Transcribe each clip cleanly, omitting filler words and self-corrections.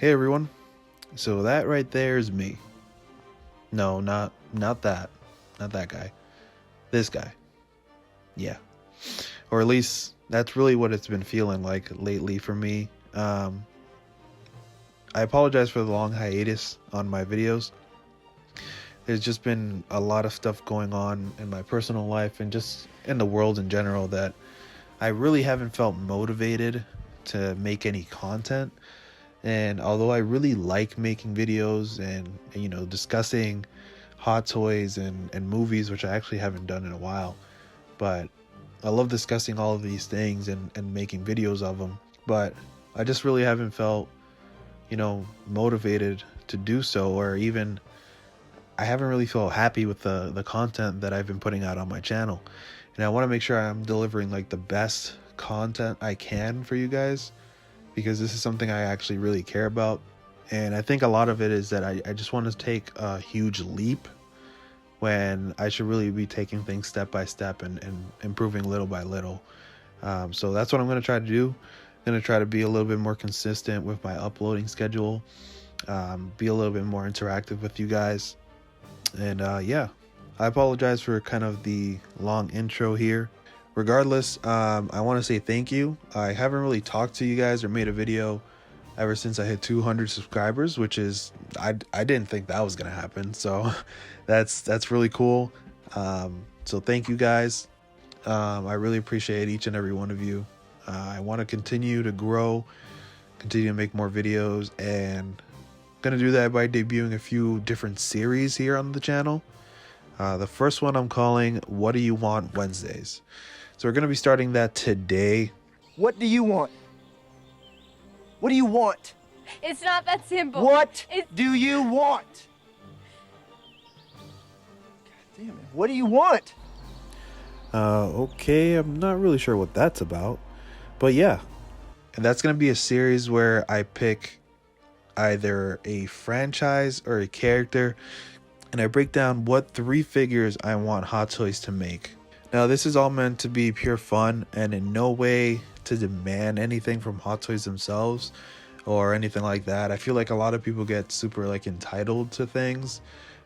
Hey everyone, so that right there is me. No, not that. Not that guy. This guy. Yeah. Or at least that's really what it's been feeling like lately for me. I apologize for the long hiatus on my videos. There's just been a lot of stuff going on in my personal life and just in the world in general that I really haven't felt motivated to make any content. And although I really like making videos and discussing hot toys and movies, which I actually haven't done in a while, but I love discussing all of these things and making videos of them. But I just really haven't felt, motivated to do so, or even I haven't really felt happy with the content that I've been putting out on my channel. And I want to make sure I'm delivering like the best content I can for you guys, because this is something I actually really care about. And I think a lot of it is that I just want to take a huge leap when I should really be taking things step by step and improving little by little. So that's what I'm going to try to do. I'm going to try to be a little bit more consistent with my uploading schedule, be a little bit more interactive with you guys. And yeah, I apologize for kind of the long intro here. Regardless, I want to say thank you. I haven't really talked to you guys or made a video ever since I hit 200 subscribers, which is I didn't think that was gonna happen. So that's really cool. So thank you guys. I really appreciate each and every one of you. I want to continue to grow, continue to make more videos, and I'm gonna do that by debuting a few different series here on the channel. The first one I'm calling What Do You Want Wednesdays. So we're going to be starting that today. What do you want? What do you want? It's not that simple. What do you want? God damn it. What do you want? Okay, I'm not really sure what that's about. But yeah. And that's going to be a series where I pick either a franchise or a character, and I break down what 3 figures I want Hot Toys to make. Now, this is all meant to be pure fun and in no way to demand anything from Hot Toys themselves or anything like that. I feel like a lot of people get super entitled to things.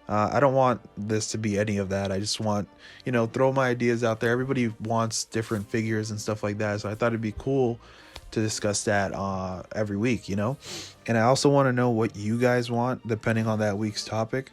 I don't want this to be any of that. I just want, throw my ideas out there. Everybody wants different figures and stuff like that. So I thought it'd be cool to discuss that every week, And I also want to know what you guys want depending on that week's topic.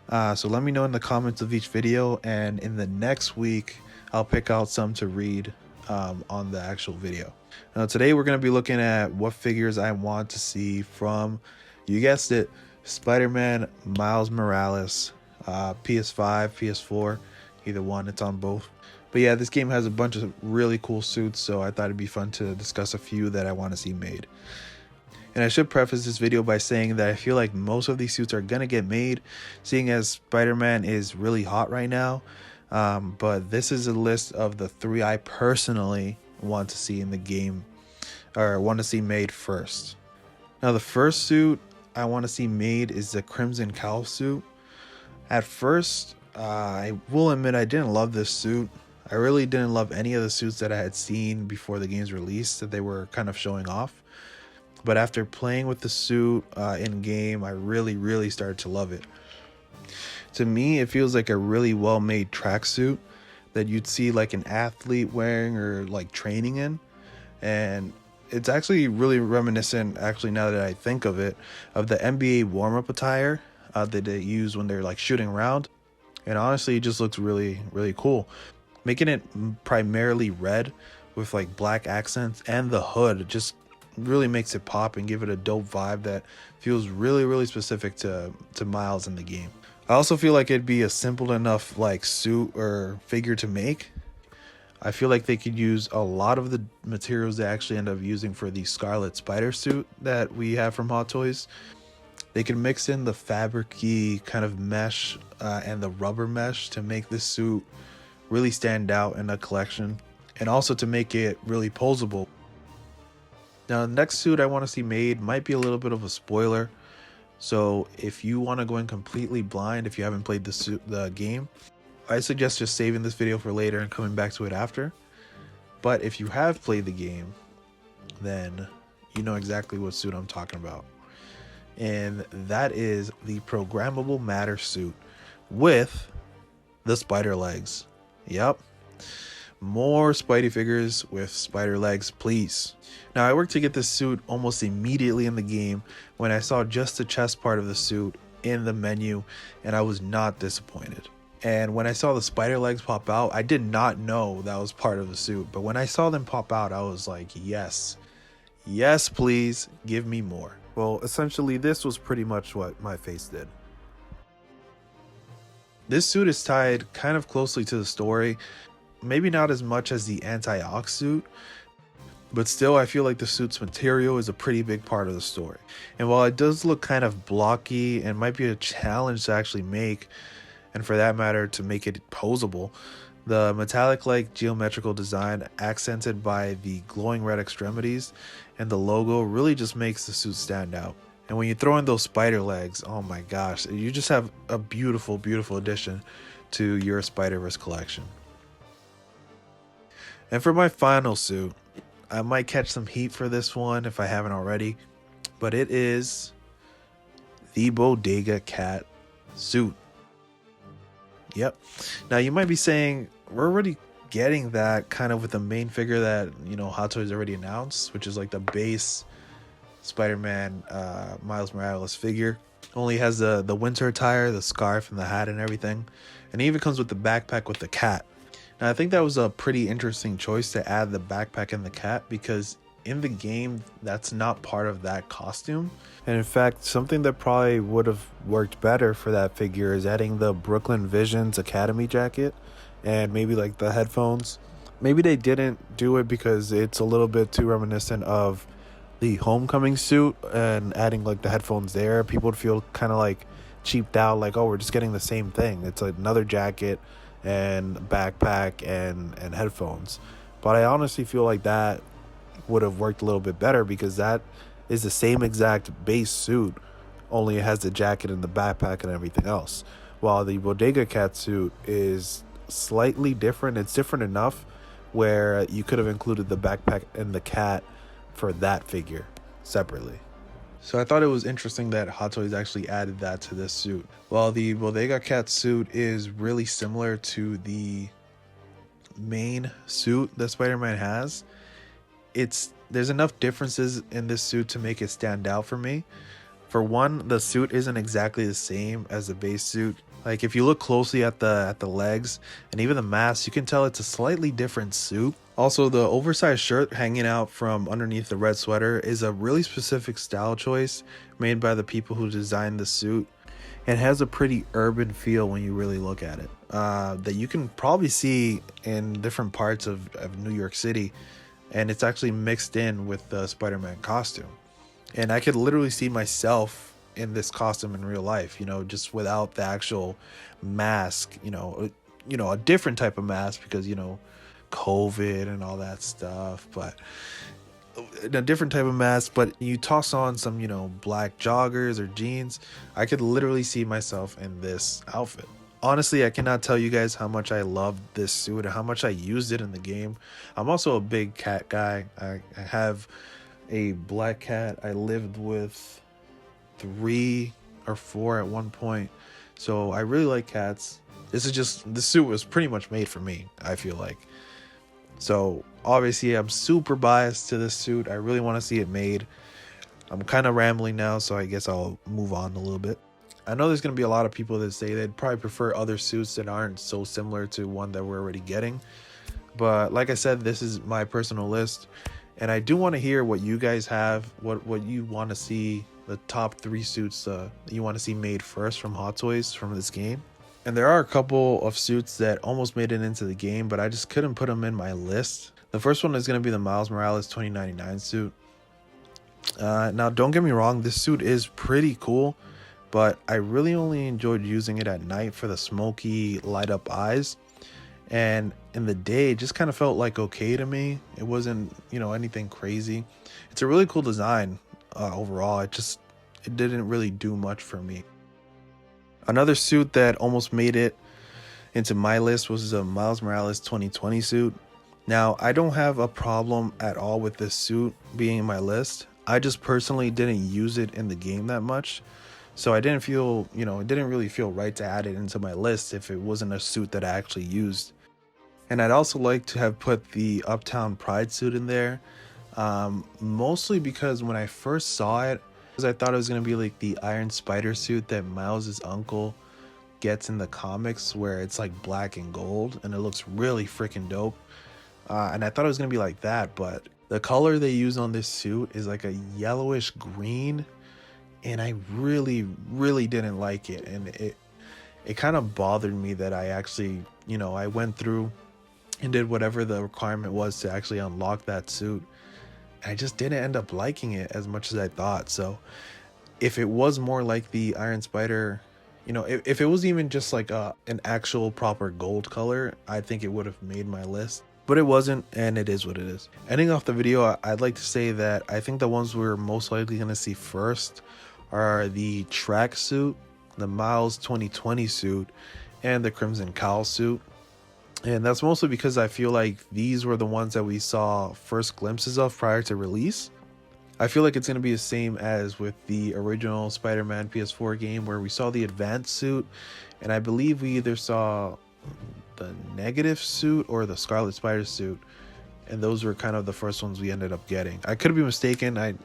So let me know in the comments of each video, and in the next week I'll pick out some to read on the actual video. Now today we're going to be looking at what figures I want to see from, you guessed it, Spider-Man Miles Morales, PS5, PS4, either one, it's on both. But yeah, this game has a bunch of really cool suits, so I thought it'd be fun to discuss a few that I want to see made. And I should preface this video by saying that I feel like most of these suits are going to get made, seeing as Spider-Man is really hot right now. But this is a list of the 3 I personally want to see in the game, or want to see made first. Now, the first suit I want to see made is the Crimson Cowl suit. At first, I will admit I didn't love this suit. I really didn't love any of the suits that I had seen before the game's release that they were kind of showing off. But after playing with the suit in game, I really started to love it. To me, it feels like a really well-made tracksuit that you'd see like an athlete wearing or like training in. And it's actually really reminiscent, actually, now that I think of it, of the NBA warm-up attire that they use when they're like shooting around. And honestly, it just looks really cool. Making it primarily red with like black accents, and the hood just really makes it pop and give it a dope vibe that feels really specific to Miles in the game. I also feel like it'd be a simple enough like suit or figure to make. I feel like they could use a lot of the materials they actually end up using for the Scarlet Spider suit that we have from Hot Toys. They can mix in the fabric-y kind of mesh and the rubber mesh to make this suit really stand out in a collection, and also to make it really posable. Now, the next suit I want to see made might be a little bit of a spoiler, so if you want to go in completely blind, if you haven't played the game, I suggest just saving this video for later and coming back to it after. But if you have played the game, then you know exactly what suit I'm talking about. and that is the programmable matter suit with the spider legs. Yep. More Spidey figures with spider legs, please. Now, I worked to get this suit almost immediately in the game when I saw just the chest part of the suit in the menu, and I was not disappointed. And when I saw the spider legs pop out, I did not know that was part of the suit, but when I saw them pop out, I was like, yes, yes, please, give me more. Well, essentially, this was pretty much what my face did. This suit is tied kind of closely to the story, maybe not as much as the anti-BAAACK suit, but still I feel like the suit's material is a pretty big part of the story. And while it does look kind of blocky and might be a challenge to actually make, and for that matter to make it posable, the metallic-like geometrical design accented by the glowing red extremities and the logo really just makes the suit stand out. And when you throw in those spider legs, oh my gosh, you just have a beautiful, beautiful addition to your Spider-Verse collection. And for my final suit, I might catch some heat for this one if I haven't already, but it is the Bodega Cat Suit. Yep. Now you might be saying, we're already getting that kind of with the main figure that, you know, Hot Toys already announced, which is like the base Spider-Man Miles Morales figure. Only has the winter attire, the scarf, and the hat and everything. And it even comes with the backpack with the cat. Now I think that was a pretty interesting choice to add the backpack and the cat, because in the game that's not part of that costume. And in fact, something that probably would have worked better for that figure is adding the Brooklyn Visions Academy jacket and maybe like the headphones. Maybe they didn't do it because it's a little bit too reminiscent of the Homecoming suit, and adding like the headphones there, people would feel kind of like cheaped out, like, oh, we're just getting the same thing. It's like another jacket and backpack and headphones. But I honestly feel like that would have worked a little bit better, because that is the same exact base suit, only it has the jacket and the backpack and everything else, while the Bodega Cat suit is slightly different. It's different enough where you could have included the backpack and the cat for that figure separately. So I thought it was interesting that Hot Toys actually added that to this suit. While the Bodega Cat suit is really similar to the main suit that Spider-Man has, there's enough differences in this suit to make it stand out for me. For one, the suit isn't exactly the same as the base suit. Like if you look closely at the legs and even the mask, you can tell it's a slightly different suit. Also, the oversized shirt hanging out from underneath the red sweater is a really specific style choice made by the people who designed the suit. It has a pretty urban feel when you really look at it, that you can probably see in different parts of New York City, and it's actually mixed in with the Spider-Man costume. And I could literally see myself in this costume in real life, you know, just without the actual mask, you know, a different type of mask because, you know, COVID and all that stuff, but a different type of mask. But you toss on some, you know, black joggers or jeans, I could literally see myself in this outfit. Honestly, I cannot tell you guys how much I loved this suit and how much I used it in the game. I'm also a big cat guy. I have a black cat. I lived with 3 or 4 at one point, so I really like cats. This suit was pretty much made for me, I feel like. So obviously I'm super biased to this suit. I really want to see it made. I'm kind of rambling now, so I guess I'll move on a little bit. I know there's going to be a lot of people that say they'd probably prefer other suits that aren't so similar to one that we're already getting, but like I said, this is my personal list, and I do want to hear what you guys have, what you want to see, the top 3 suits you want to see made first from Hot Toys from this game. And there are a couple of suits that almost made it into the game, but I just couldn't put them in my list. The first one is going to be the Miles Morales 2099 suit. Now, don't get me wrong, this suit is pretty cool, but I really only enjoyed using it at night for the smoky light up eyes. And in the day, it just kind of felt like okay to me. It wasn't, you know, anything crazy. It's a really cool design overall. It didn't really do much for me. Another suit that almost made it into my list was the Miles Morales 2020 suit. Now, I don't have a problem at all with this suit being in my list. I just personally didn't use it in the game that much. So I didn't feel, it didn't really feel right to add it into my list if it wasn't a suit that I actually used. And I'd also like to have put the Uptown Pride suit in there, mostly because when I first saw it, I thought it was going to be like the Iron Spider suit that Miles' uncle gets in the comics, where it's like black and gold and it looks really freaking dope. And I thought it was going to be like that, but the color they use on this suit is like a yellowish green, and I really didn't like it. And it kind of bothered me that I actually, I went through and did whatever the requirement was to actually unlock that suit. I just didn't end up liking it as much as I thought. So if it was more like the Iron Spider, if it was even just like an actual proper gold color, I think it would have made my list. But it wasn't, and it is what it is. Ending off the video, I'd like to say that I think the ones we're most likely going to see first are the track suit, the Miles 2020 suit, and the Crimson Cowl suit. And that's mostly because I feel like these were the ones that we saw first glimpses of prior to release. I feel like it's going to be the same as with the original Spider-Man PS4 game, where we saw the advanced suit, and I believe we either saw the negative suit or the Scarlet Spider suit, and those were kind of the first ones we ended up getting. I could be mistaken,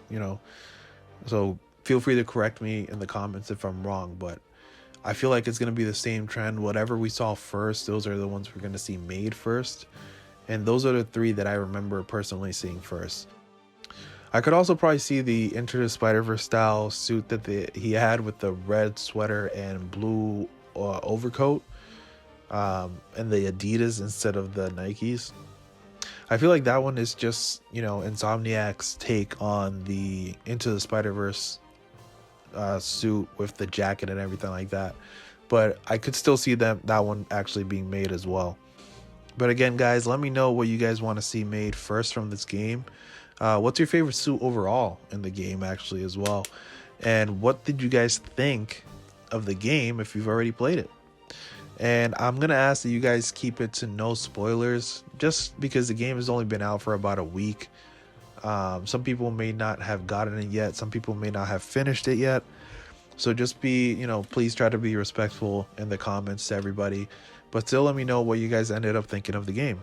so feel free to correct me in the comments if I'm wrong, but I feel like it's going to be the same trend. Whatever we saw first, those are the ones we're going to see made first. And those are the three that I remember personally seeing first. I could also probably see the Into the Spider-Verse style suit that he had with the red sweater and blue overcoat, and the Adidas instead of the Nikes. I feel like that one is just, Insomniac's take on the Into the Spider-Verse suit with the jacket and everything like that, but I could still see that one actually being made as well. But again, guys, let me know what you guys want to see made first from this game. What's your favorite suit overall in the game actually as well, and what did you guys think of the game if you've already played it? And I'm gonna ask that you guys keep it to no spoilers, just because the game has only been out for about a week. Some people may not have gotten it yet. Some people may not have finished it yet. So just be, please try to be respectful in the comments to everybody. But still let me know what you guys ended up thinking of the game.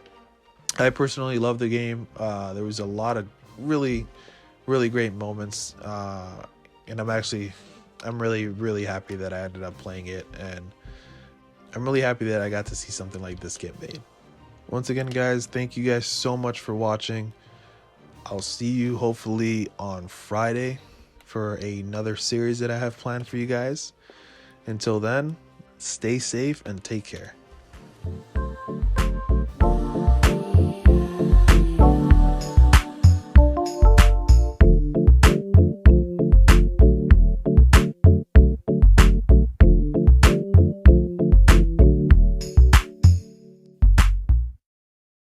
I personally love the game. There was a lot of really great moments. And I'm really happy that I ended up playing it. And I'm really happy that I got to see something like this get made. Once again, guys, thank you guys so much for watching. I'll see you hopefully on Friday for another series that I have planned for you guys. Until then, stay safe and take care.